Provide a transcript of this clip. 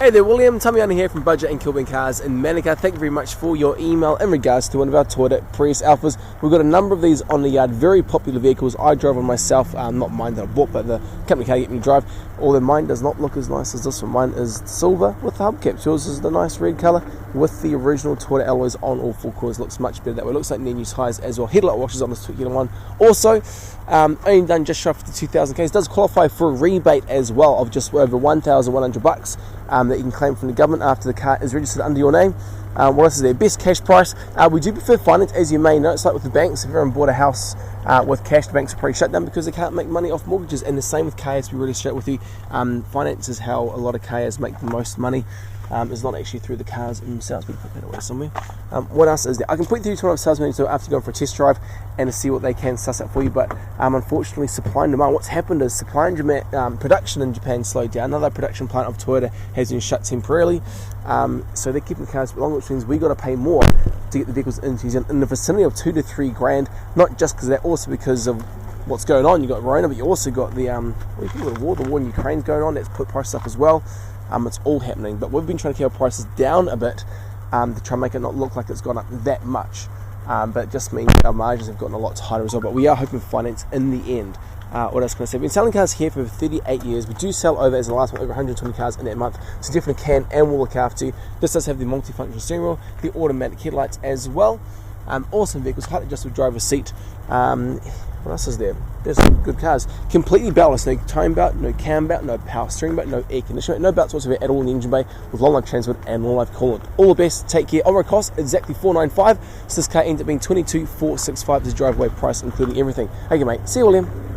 Hey there, William. Tamiana here from Budget and Kilburn Cars in Manukau. Thank you very much for your email in regards to one of our Toyota Prius Alphas. We've got a number of these on the yard, very popular vehicles. I drove one myself, not mine that I bought, but the company car get me to drive. Although mine does not look as nice as this one. Mine is silver with the hubcaps. Yours is the nice red colour with the original Toyota alloys on all four corners. Looks much better that way. Looks like new tyres as well. Headlight washers on this particular one. Also, only done just shy of the 2,000 Ks. Does qualify for a rebate as well of just over $1,100 that you can claim from the government after the car is registered under your name. What else is there? Best cash price. We do prefer finance, as you may know. It's like with the banks. If everyone bought a house with cash, the banks are probably shut down because they can't make money off mortgages. And the same with cars, to be really straight with you. Finance is how a lot of cars make the most money. It's not actually through the cars themselves. We put that away somewhere. What else is there? I can put you through to one of the salesmen so after going for a test drive and to see what they can suss out for you. But unfortunately, supply and demand. What's happened is supply and demand, production in Japan slowed down. Another production plant of Toyota has been shut temporarily. So they're keeping cars a bit longer, which means we got to pay more to get the vehicles into New Zealand in the vicinity of $2,000 to $3,000. Not just because of that, also because of what's going on. You got Rona, but you also got the war in Ukraine's going on. That's put prices up as well. It's all happening, but we've been trying to keep our prices down a bit to try and make it not look like it's gone up that much. But it just means our margins have gotten a lot tighter as well. But we are hoping for finance in the end. What else can I say? We've been selling cars here for 38 years. We do sell over, as the last one, over 120 cars in that month. So definitely can and will look after you. This does have the multifunction steering wheel, the automatic headlights as well. Awesome vehicles, height adjustable driver's seat. What else is there? There's some good cars. Completely balanced. No time belt, no cam belt, no power steering belt, no air conditioner, no belts whatsoever at all in the engine bay with long life transport and long life coolant. All the best. Take care. Overall cost exactly $495. So this car ends up being $22,465 as driveway price, including everything. Okay, mate. See you, William.